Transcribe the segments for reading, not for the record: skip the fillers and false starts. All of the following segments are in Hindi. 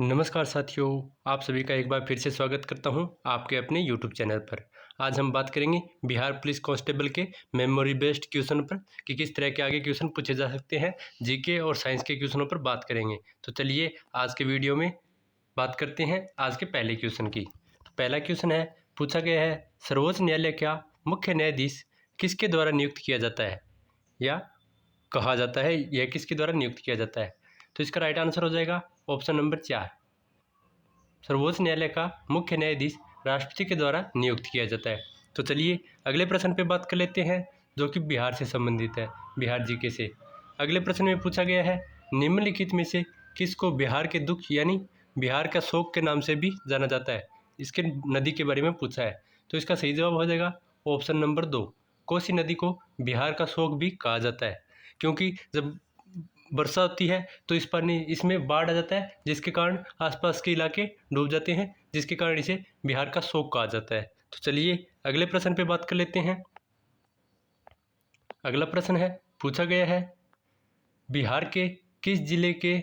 नमस्कार साथियों, आप सभी का एक बार फिर से स्वागत करता हूं आपके अपने यूट्यूब चैनल पर। आज हम बात करेंगे बिहार पुलिस कांस्टेबल के मेमोरी बेस्ड क्वेश्चन पर कि किस तरह के आगे क्वेश्चन पूछे जा सकते हैं। जीके और साइंस के क्वेश्चनों पर बात करेंगे। तो चलिए आज के वीडियो में बात करते हैं आज के पहले क्वेश्चन की। तो पहला क्वेश्चन है, पूछा गया है सर्वोच्च न्यायालय का मुख्य न्यायाधीश किसके द्वारा नियुक्त किया जाता है या कहा जाता है, यह किसके द्वारा नियुक्त किया जाता है। तो इसका राइट आंसर हो जाएगा ऑप्शन नंबर 4। सर्वोच्च न्यायालय का मुख्य न्यायाधीश राष्ट्रपति के द्वारा नियुक्त किया जाता है। तो चलिए अगले प्रश्न पे बात कर लेते हैं जो कि बिहार से संबंधित है, बिहार जीके से। अगले प्रश्न में पूछा गया है निम्नलिखित में से किसको बिहार के दुख यानी बिहार का शोक के नाम से भी जाना जाता है। इसके नदी के बारे में पूछा है। तो इसका सही जवाब हो जाएगा ऑप्शन नंबर 2। कोसी नदी को बिहार का शोक भी कहा जाता है, क्योंकि जब वर्षा होती है तो इस पानी इसमें बाढ़ आ जाता है, जिसके कारण आसपास के इलाके डूब जाते हैं, जिसके कारण इसे बिहार का शोक कहा जाता है। तो चलिए अगले प्रश्न पे बात कर लेते हैं। अगला प्रश्न है, पूछा गया है बिहार के किस जिले के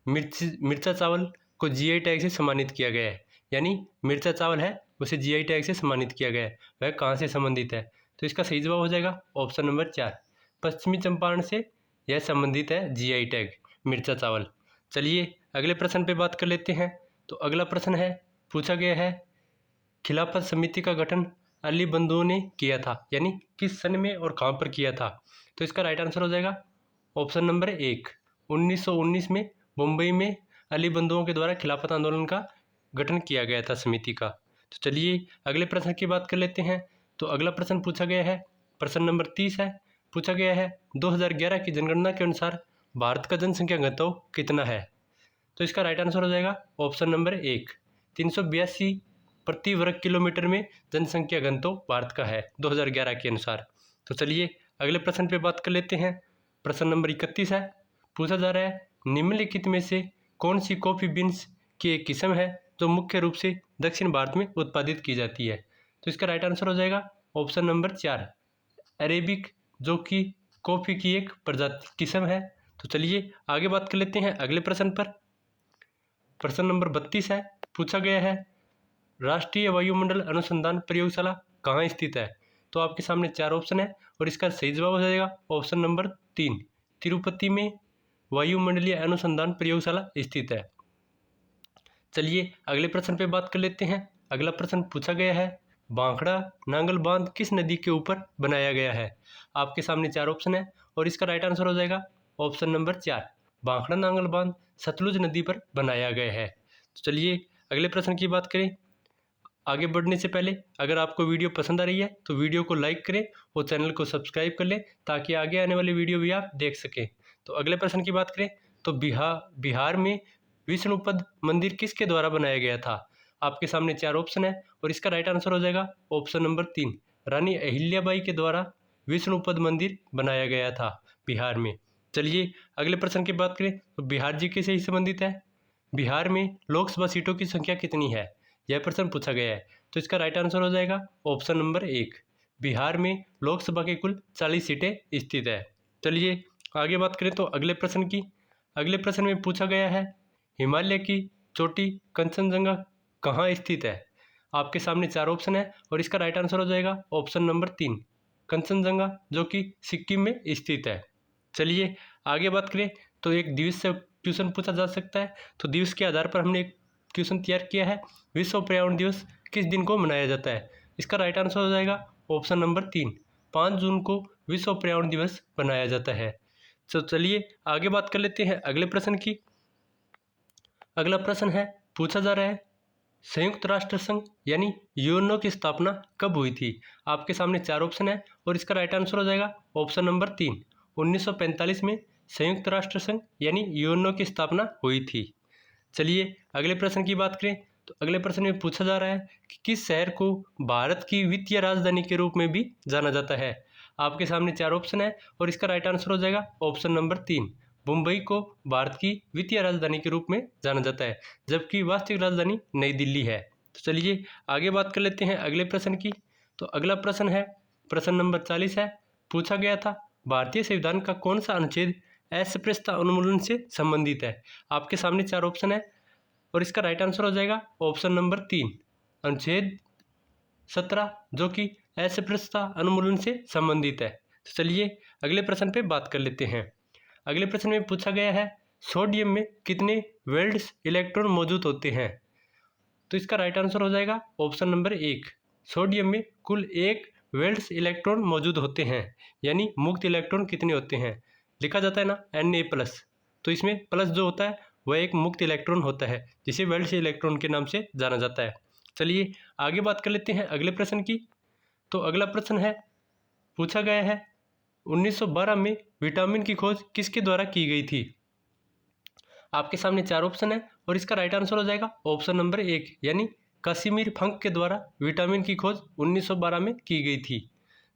मिर्चा चावल को जीआई टैग से सम्मानित किया गया है। यानी मिर्चा चावल है उसे जीआई टैग से सम्मानित किया गया है, वह कहाँ से संबंधित है। तो इसका सही जवाब हो जाएगा ऑप्शन नंबर 4। पश्चिमी चंपारण से यह संबंधित है जीआई टैग मिर्चा चावल। चलिए अगले प्रश्न पे बात कर लेते हैं। तो अगला प्रश्न है, पूछा गया है खिलाफत समिति का गठन अली बंधुओं ने किया था, यानी किस सन में और कहाँ पर किया था। तो इसका राइट आंसर हो जाएगा ऑप्शन नंबर 1। 1919 में मुंबई में अली बंधुओं के द्वारा खिलाफत आंदोलन का गठन किया गया था समिति का। तो चलिए अगले प्रश्न की बात कर लेते हैं। तो अगला प्रश्न पूछा गया है, प्रश्न नंबर 30 है। पूछा गया है 2011 की जनगणना के अनुसार भारत का जनसंख्या घनत्व कितना है। तो इसका राइट आंसर हो जाएगा ऑप्शन नंबर 1। 382 प्रति वर्ग किलोमीटर में जनसंख्या घनत्व भारत का है 2011 के अनुसार। तो चलिए अगले प्रश्न पे बात कर लेते हैं। प्रश्न नंबर 31 है। पूछा जा रहा है निम्नलिखित में से कौन सी कॉफ़ी बीन्स की एक किस्म है जो मुख्य रूप से दक्षिण भारत में उत्पादित की जाती है। तो इसका राइट आंसर हो जाएगा ऑप्शन नंबर 4 अरेबिक, जो कि कॉफ़ी की एक प्रजाति किस्म है। तो चलिए आगे बात कर लेते हैं अगले प्रश्न पर। प्रश्न नंबर 32 है। पूछा गया है राष्ट्रीय वायुमंडल अनुसंधान प्रयोगशाला कहाँ स्थित है। तो आपके सामने 4 ऑप्शन है और इसका सही जवाब हो जाएगा ऑप्शन नंबर 3। तिरुपति में वायुमंडलीय अनुसंधान प्रयोगशाला स्थित है। चलिए अगले प्रश्न पे बात कर लेते हैं। अगला प्रश्न पूछा गया है भांखड़ा नांगल बांध किस नदी के ऊपर बनाया गया है। आपके सामने 4 ऑप्शन है और इसका राइट आंसर हो जाएगा ऑप्शन नंबर 4। भांखड़ा नांगल बांध सतलुज नदी पर बनाया गया है। तो चलिए अगले प्रश्न की बात करें। आगे बढ़ने से पहले अगर आपको वीडियो पसंद आ रही है तो वीडियो को लाइक करें और चैनल को सब्सक्राइब कर लें ताकि आगे आने वाली वीडियो भी आप देख सकें। तो अगले प्रश्न की बात करें तो बिहार में विष्णुपद मंदिर किसके द्वारा बनाया गया था। आपके सामने 4 ऑप्शन है और इसका राइट आंसर हो जाएगा ऑप्शन नंबर 3। रानी अहिल्याबाई के द्वारा विष्णुपद मंदिर बनाया गया था बिहार में। चलिए अगले प्रश्न की बात करें तो बिहार जी के से ही संबंधित है। बिहार में लोकसभा सीटों की संख्या कितनी है, यह प्रश्न पूछा गया है। तो इसका राइट आंसर हो जाएगा ऑप्शन नंबर 1। बिहार में लोकसभा के कुल 40 सीटें स्थित है। चलिए आगे बात करें तो अगले प्रश्न की। अगले प्रश्न में पूछा गया है हिमालय की चोटी कंचनजंगा कहाँ स्थित है। आपके सामने 4 ऑप्शन है और इसका राइट आंसर हो जाएगा ऑप्शन नंबर 3 कंचनजंगा, जो कि सिक्किम में स्थित है। चलिए आगे बात करें तो एक दिवस से क्वेश्चन पूछा जा सकता है। तो दिवस के आधार पर हमने एक क्वेश्चन तैयार किया है, विश्व पर्यावरण दिवस किस दिन को मनाया जाता है। इसका राइट आंसर हो जाएगा ऑप्शन नंबर 3 5 जून को विश्व पर्यावरण दिवस मनाया जाता है। तो चलिए आगे बात कर लेते हैं अगले प्रश्न की। अगला प्रश्न है, पूछा जा रहा है संयुक्त राष्ट्र संघ यानी यूएनओ की स्थापना कब हुई थी। आपके सामने 4 ऑप्शन है और इसका राइट आंसर हो जाएगा ऑप्शन नंबर 3 1945 में संयुक्त राष्ट्र संघ यानी यूएनओ की स्थापना हुई थी। चलिए अगले प्रश्न की बात करें तो अगले प्रश्न में पूछा जा रहा है कि किस शहर को भारत की वित्तीय राजधानी के रूप में भी जाना जाता है। आपके सामने 4 ऑप्शन है और इसका राइट आंसर हो जाएगा ऑप्शन नंबर 3 मुंबई को भारत की वित्तीय राजधानी के रूप में जाना जाता है, जबकि वास्तविक राजधानी नई दिल्ली है। तो चलिए आगे बात कर लेते हैं अगले प्रश्न की। तो अगला प्रश्न है प्रश्न नंबर 40 है। पूछा गया था भारतीय संविधान का कौन सा अनुच्छेद अस्पृश्यता उन्मूलन से संबंधित है। आपके सामने 4 ऑप्शन है और इसका राइट आंसर हो जाएगा ऑप्शन नंबर 3 अनुच्छेद 17 जो कि अस्पृश्यता उन्मूलन से संबंधित है। तो चलिए अगले प्रश्न पे बात कर लेते हैं। अगले प्रश्न में पूछा गया है सोडियम में कितने वेल्ड्स इलेक्ट्रॉन मौजूद होते हैं। तो इसका राइट आंसर हो जाएगा ऑप्शन नंबर 1 सोडियम में कुल 1 वेल्ड्स इलेक्ट्रॉन मौजूद होते हैं, यानी मुक्त इलेक्ट्रॉन कितने होते हैं। लिखा जाता है ना Na+, तो इसमें प्लस जो होता है वह एक मुक्त इलेक्ट्रॉन होता है जिसे वेल्ड्स इलेक्ट्रॉन के नाम से जाना जाता है। चलिए आगे बात कर लेते हैं अगले प्रश्न की। तो अगला प्रश्न है पूछा गया है 1912 में विटामिन की खोज किसके द्वारा की गई थी। आपके सामने 4 ऑप्शन है और इसका राइट आंसर हो जाएगा ऑप्शन नंबर 1 यानी कासिमिर फंक के द्वारा विटामिन की खोज 1912 में की गई थी।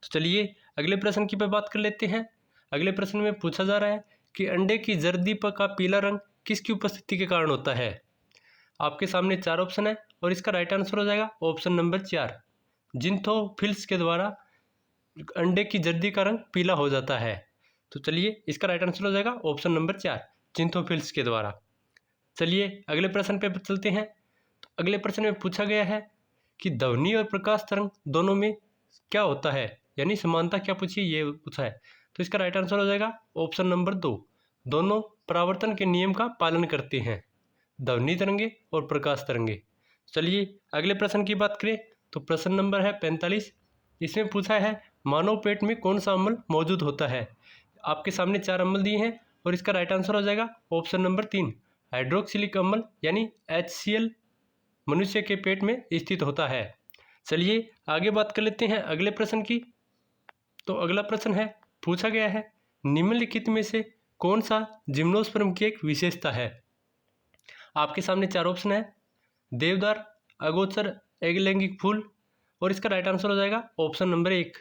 तो चलिए अगले प्रश्न की पे बात कर लेते हैं। अगले प्रश्न में पूछा जा रहा है कि अंडे की जर्दी का पीला रंग किसकी उपस्थिति के कारण होता है। आपके सामने 4 ऑप्शन है और इसका राइट आंसर हो जाएगा ऑप्शन नंबर 4 जिंथोफिल्स के द्वारा अंडे की जर्दी का रंग पीला हो जाता है। तो चलिए इसका राइट आंसर हो जाएगा ऑप्शन नंबर 4 जिंथोफिल्स के द्वारा। चलिए अगले प्रश्न पे चलते हैं। तो अगले प्रश्न में पूछा गया है कि ध्वनि और प्रकाश तरंग दोनों में क्या होता है, यानी समानता क्या पूछी ये पूछा है। तो इसका राइट आंसर हो जाएगा ऑप्शन नंबर 2 दोनों परावर्तन के नियम का पालन करते हैं, ध्वनि तरंगे और प्रकाश तरंगे। चलिए अगले प्रश्न की बात करें तो प्रश्न नंबर है 45। इसमें पूछा है मानव पेट में कौन सा अम्ल मौजूद होता है। आपके सामने 4 अम्ल दिए हैं और इसका राइट आंसर हो जाएगा ऑप्शन नंबर 3 हाइड्रोक्सिलिक अम्ल यानी HCl मनुष्य के पेट में स्थित होता है। चलिए आगे बात कर लेते हैं अगले प्रश्न की। तो अगला प्रश्न है पूछा गया है निम्नलिखित में से कौन सा जिम्नोस्पर्म की एक विशेषता है। आपके सामने 4 ऑप्शन है देवदार, अगोचर, एगलैंगिक फूल और इसका राइट आंसर हो जाएगा ऑप्शन नंबर 1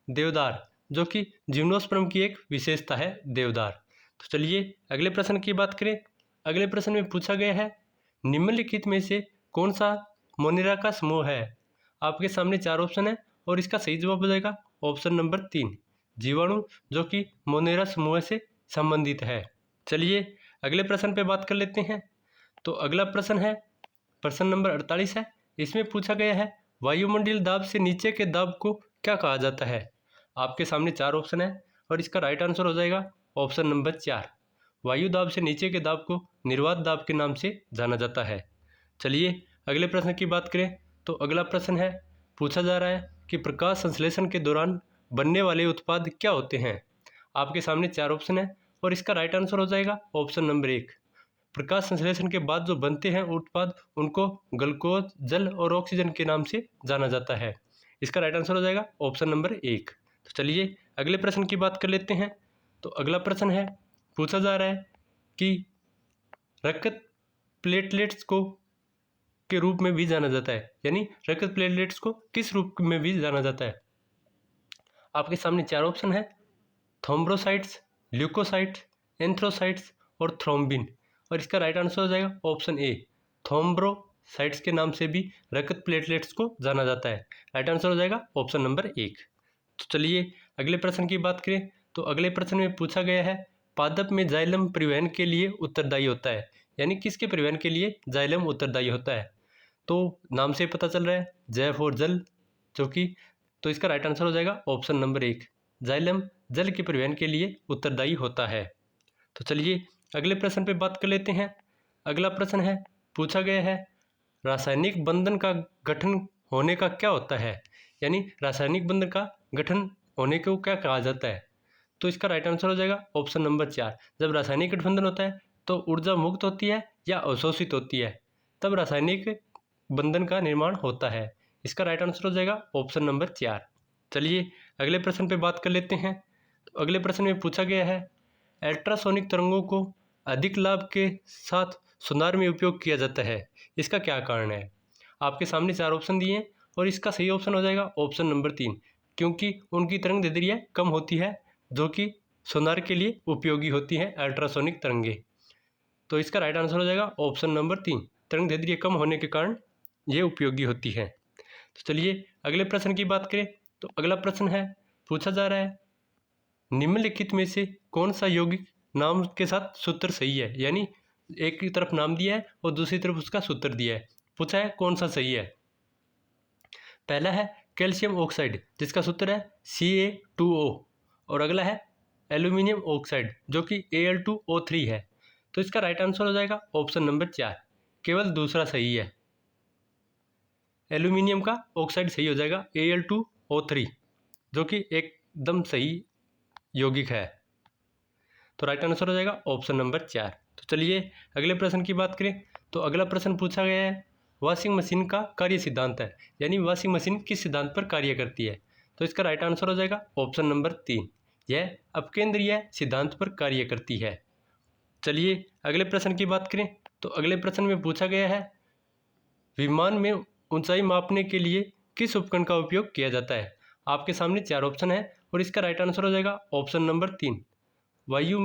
देवदार जो कि जिम्नोस्पर्म की एक विशेषता है देवदार। तो चलिए अगले प्रश्न की बात करें। अगले प्रश्न में पूछा गया है निम्नलिखित में से कौन सा मोनेरा का समूह है। आपके सामने 4 ऑप्शन है और इसका सही जवाब हो जाएगा ऑप्शन नंबर 3 जीवाणु जो कि मोनेरा समूह से संबंधित है। चलिए अगले प्रश्न पे बात कर लेते हैं। तो अगला प्रश्न है प्रश्न नंबर 48 है। इसमें पूछा गया है वायुमंडलीय दाब से नीचे के दाब को क्या कहा जाता है। आपके सामने 4 ऑप्शन है और इसका राइट आंसर हो जाएगा ऑप्शन नंबर 4 वायु दाब से नीचे के दाब को निर्वात दाब के नाम से जाना जाता है। चलिए अगले प्रश्न की बात करें। तो अगला प्रश्न है पूछा जा रहा है कि प्रकाश संश्लेषण के दौरान बनने वाले उत्पाद क्या होते हैं। आपके सामने 4 ऑप्शन है और इसका राइट आंसर हो जाएगा ऑप्शन नंबर 1 प्रकाश संश्लेषण के बाद जो बनते हैं उत्पाद उनको ग्लूकोज, जल और ऑक्सीजन के नाम से जाना जाता है। इसका राइट आंसर हो जाएगा ऑप्शन नंबर 1। तो चलिए अगले प्रश्न की बात कर लेते हैं। तो अगला प्रश्न है पूछा जा रहा है कि रक्त प्लेटलेट्स को के रूप में भी जाना जाता है, यानी रक्त प्लेटलेट्स को किस रूप में भी जाना जाता है। आपके सामने 4 ऑप्शन है थ्रोम्बोसाइट्स, ल्यूकोसाइट्स, एंथ्रोसाइट्स और थ्रोम्बिन और इसका राइट आंसर हो जाएगा ऑप्शन ए थ्रोम्बोसाइट्स के नाम से भी रक्त प्लेटलेट्स को जाना जाता है। राइट आंसर हो जाएगा ऑप्शन नंबर 1। तो चलिए अगले प्रश्न की बात करें। तो अगले प्रश्न में पूछा गया है पादप में जाइलम परिवहन के लिए उत्तरदायी होता है, यानी किसके परिवहन के लिए जाइलम उत्तरदायी होता है। तो नाम से पता चल रहा है जैव और जल जो कि, तो इसका राइट आंसर हो जाएगा ऑप्शन नंबर 1 जाइलम जल के परिवहन के लिए उत्तरदायी होता है। तो चलिए अगले प्रश्न पे बात कर लेते हैं। अगला प्रश्न है पूछा गया है रासायनिक बंधन का गठन होने का क्या होता है, यानी रासायनिक बंधन का गठन होने को क्या कहा जाता है। तो इसका राइट आंसर हो जाएगा ऑप्शन नंबर 4 जब रासायनिक गठबंधन होता है तो ऊर्जा मुक्त होती है या अवशोषित होती है तब रासायनिक बंधन का निर्माण होता है। इसका राइट आंसर हो जाएगा ऑप्शन नंबर 4। चलिए अगले प्रश्न पे बात कर लेते हैं। तो अगले प्रश्न में पूछा गया है अल्ट्रासोनिक तरंगों को अधिक लाभ के साथ सोनार में उपयोग किया जाता है, इसका क्या कारण है। आपके सामने 4 ऑप्शन दिए हैं और इसका सही ऑप्शन हो जाएगा ऑप्शन नंबर 3 क्योंकि उनकी तरंग दैर्ध्य कम होती है जो कि सोनार के लिए उपयोगी होती हैं अल्ट्रासोनिक तरंगे। तो इसका राइट आंसर हो जाएगा ऑप्शन नंबर 3 तरंग दैर्ध्य कम होने के कारण ये उपयोगी होती है। तो चलिए अगले प्रश्न की बात करें। तो अगला प्रश्न है पूछा जा रहा है निम्नलिखित में से कौन सा यौगिक नाम के साथ सूत्र सही है, यानी एक की तरफ नाम दिया है और दूसरी तरफ उसका सूत्र दिया है। पूछा है कौन सा सही है। पहला है कैल्शियम ऑक्साइड जिसका सूत्र है Ca2O और अगला है एल्यूमिनियम ऑक्साइड जो कि Al2O3 है। तो इसका राइट आंसर हो जाएगा ऑप्शन नंबर 4, केवल दूसरा सही है। एल्यूमिनियम का ऑक्साइड सही हो जाएगा Al2O3 जो कि एकदम सही यौगिक है। तो राइट आंसर हो जाएगा ऑप्शन नंबर 4। तो चलिए अगले प्रश्न की बात करें। तो अगला प्रश्न पूछा गया है वॉशिंग मशीन का कार्य सिद्धांत है, यानी वॉशिंग मशीन किस सिद्धांत पर कार्य करती है। तो इसका राइट आंसर हो जाएगा ऑप्शन नंबर 3, यह अपकेंद्रीय सिद्धांत पर कार्य करती है। चलिए अगले प्रश्न की बात करें। तो अगले प्रश्न में पूछा गया है विमान में ऊंचाई मापने के लिए किस उपकरण का उपयोग किया जाता है। आपके सामने 4 ऑप्शन है और इसका राइट आंसर हो जाएगा ऑप्शन नंबर 3, वायु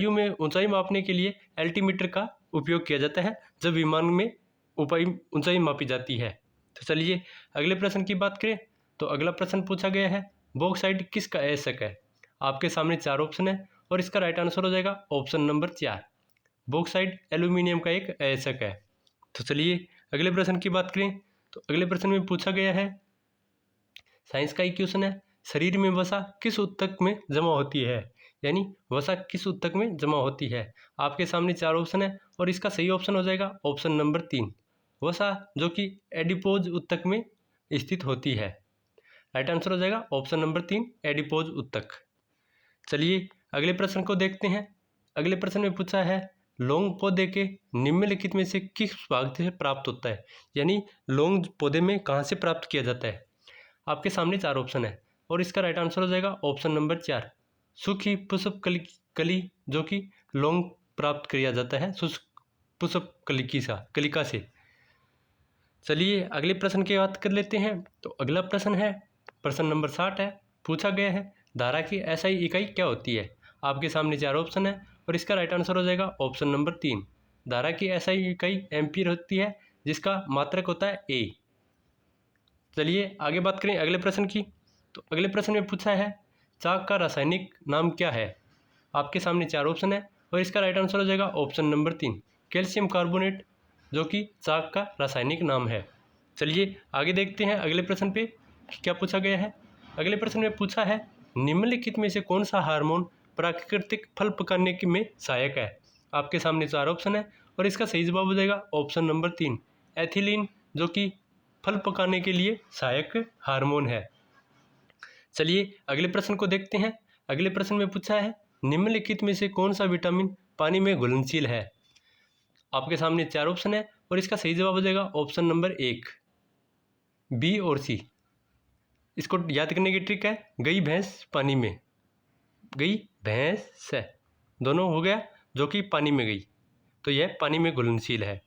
में ऊंचाई मापने के लिए एल्टीमीटर का उपयोग किया जाता है जब विमान में ऊंचाई मापी जाती है। तो चलिए अगले प्रश्न की बात करें। तो अगला प्रश्न पूछा गया है बॉक्साइट किसका अयस्क है। आपके सामने 4 ऑप्शन है और इसका राइट आंसर हो जाएगा ऑप्शन नंबर 4, बॉक्साइट एल्यूमिनियम का एक अयस्क है। तो चलिए अगले प्रश्न की बात करें। तो अगले प्रश्न में पूछा गया है साइंस का ही क्वेश्चन है शरीर में वसा किस ऊतक में जमा होती है, यानी वसा किस ऊतक में जमा होती है। आपके सामने 4 ऑप्शन है और इसका सही ऑप्शन हो जाएगा ऑप्शन नंबर 3, वसा जो कि एडिपोज ऊतक में स्थित होती है। राइट आंसर हो जाएगा ऑप्शन नंबर 3, एडिपोज ऊतक। चलिए अगले प्रश्न को देखते हैं। अगले प्रश्न में पूछा है लौंग पौधे के निम्नलिखित में से किस भाग से प्राप्त होता है, यानी लौंग पौधे में कहाँ से प्राप्त किया जाता है। आपके सामने 4 ऑप्शन है और इसका राइट आंसर हो जाएगा ऑप्शन नंबर 4, सूखी पुष्प कली जो कि लौंग प्राप्त किया जाता है पुष्प कलिका से। चलिए अगले प्रश्न की बात कर लेते हैं। तो अगला प्रश्न है प्रश्न नंबर 60 है। पूछा गया है धारा की एसआई इकाई क्या होती है। आपके सामने 4 ऑप्शन है और इसका राइट आंसर हो जाएगा ऑप्शन नंबर 3, धारा की एसआई इकाई एम्पीयर होती है जिसका मात्रक होता है ए। चलिए आगे बात करें अगले प्रश्न की। तो अगले प्रश्न में पूछा है चाक का रासायनिक नाम क्या है। आपके सामने 4 ऑप्शन है और इसका राइट आंसर हो जाएगा ऑप्शन नंबर 3, कैल्शियम कार्बोनेट जो कि चाक का रासायनिक नाम है। चलिए आगे देखते हैं अगले प्रश्न पे क्या पूछा गया है। अगले प्रश्न में पूछा है निम्नलिखित में से कौन सा हार्मोन प्राकृतिक फल पकाने में सहायक है। आपके सामने 4 ऑप्शन है और इसका सही जवाब हो जाएगा ऑप्शन नंबर 3, एथिलीन जो कि फल पकाने के लिए सहायक हार्मोन है। चलिए अगले प्रश्न को देखते हैं। अगले प्रश्न में पूछा है निम्नलिखित में से कौन सा विटामिन पानी में घुलनशील है। आपके सामने 4 ऑप्शन है और इसका सही जवाब हो जाएगा ऑप्शन नंबर 1, बी और सी। इसको याद करने की ट्रिक है गई भैंस पानी में, गई भैंस है दोनों हो गया जो कि पानी में गई, तो यह पानी में घुलनशील है।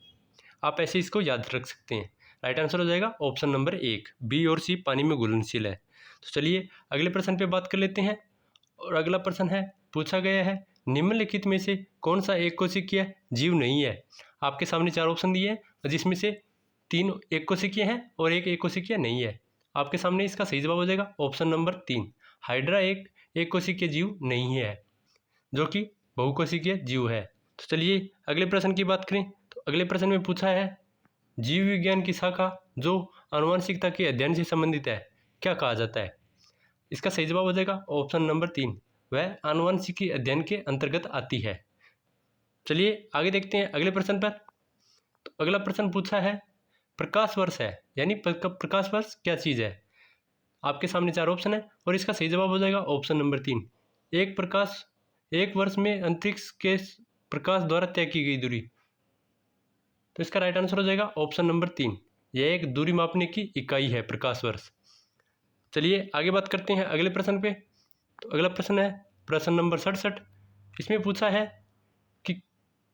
आप ऐसे इसको याद रख सकते हैं। राइट आंसर हो जाएगा ऑप्शन नंबर 1, बी और सी पानी में घुलनशील है। तो चलिए अगले प्रश्न पे बात कर लेते हैं। और अगला प्रश्न है पूछा गया है निम्नलिखित में से कौन सा एक कोशिकीय जीव नहीं है। आपके सामने 4 ऑप्शन दिए हैं जिसमें से 3 एक कोशिकीय हैं और एक कोशिकीय नहीं है। आपके सामने इसका सही जवाब हो जाएगा ऑप्शन नंबर 3, हाइड्रा एक कोशिकीय जीव नहीं है जो कि बहुकोशिकीय जीव है। तो चलिए अगले प्रश्न की बात करें। तो अगले प्रश्न में पूछा है जीव विज्ञान की शाखा जो आनुवंशिकता के अध्ययन से संबंधित है क्या कहा जाता है। इसका सही जवाब हो जाएगा ऑप्शन नंबर 3, वह आनुवंशिकी अध्ययन के अंतर्गत आती है। चलिए आगे देखते हैं अगले प्रश्न पर। तो अगला प्रश्न पूछा है प्रकाश वर्ष है, यानी प्रकाश वर्ष क्या चीज़ है। आपके सामने 4 ऑप्शन है और इसका सही जवाब हो जाएगा ऑप्शन नंबर 3, एक वर्ष में अंतरिक्ष के प्रकाश द्वारा तय की गई दूरी। तो इसका राइट आंसर हो जाएगा ऑप्शन नंबर 3, यह एक दूरी मापने की इकाई है प्रकाश वर्ष। चलिए आगे बात करते हैं अगले प्रश्न पे। तो अगला प्रश्न है प्रश्न नंबर 67। इसमें पूछा है कि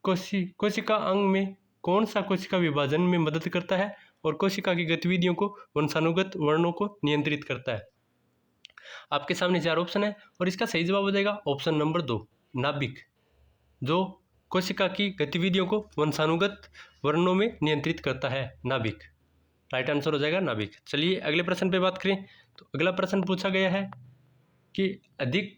कोशिका अंग में कौन सा कोशिका विभाजन में मदद करता है और कोशिका की गतिविधियों को वंशानुगत वर्णों को नियंत्रित करता है। आपके सामने 4 ऑप्शन है और इसका सही जवाब हो जाएगा ऑप्शन नंबर 2, नाभिक जो कोशिका की गतिविधियों को वंशानुगत वर्णों में नियंत्रित करता है, नाभिक। राइट आंसर हो जाएगा नाभिक। चलिए अगले प्रश्न पे बात करें। तो अगला प्रश्न पूछा गया है कि अधिक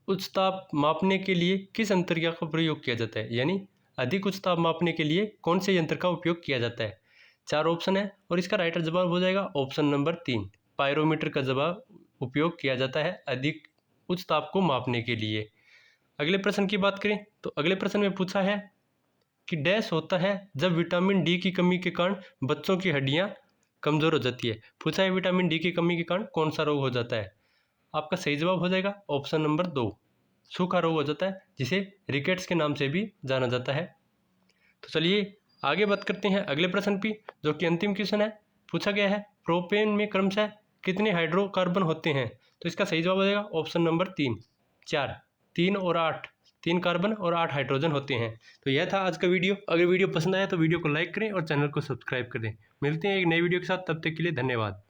उच्च ताप मापने के लिए किस यंत्र का प्रयोग किया जाता है, यानी अधिक उच्च ताप मापने के लिए कौन से यंत्र का उपयोग किया जाता है। 4 ऑप्शन है और इसका राइट जवाब हो जाएगा ऑप्शन नंबर 3, पायरोमीटर का जवाब उपयोग किया जाता है अधिक उच्च ताप को मापने के लिए। अगले प्रश्न की बात करें तो अगले प्रश्न में पूछा है कि डैश होता है जब विटामिन डी की कमी के कारण बच्चों की हड्डियां कमज़ोर हो जाती है। पूछा है विटामिन डी की कमी के कारण कौन सा रोग हो जाता है। आपका सही जवाब हो जाएगा ऑप्शन नंबर 2, सूखा रोग हो जाता है, जिसे रिकेट्स के नाम से भी जाना जाता है। तो चलिए आगे बात करते हैं अगले प्रश्न की, जो कि अंतिम क्वेश्चन है। पूछा गया है प्रोपेन में क्रमशः कितने हाइड्रोकार्बन होते हैं। तो इसका सही जवाब हो जाएगा ऑप्शन नंबर 3, 4, 3 और 8, 3 कार्बन और 8 हाइड्रोजन होते हैं। तो यह था आज का वीडियो। अगर वीडियो पसंद आया तो वीडियो को लाइक करें और चैनल को सब्सक्राइब कर दें। मिलते हैं एक नई वीडियो के साथ, तब तक के लिए धन्यवाद।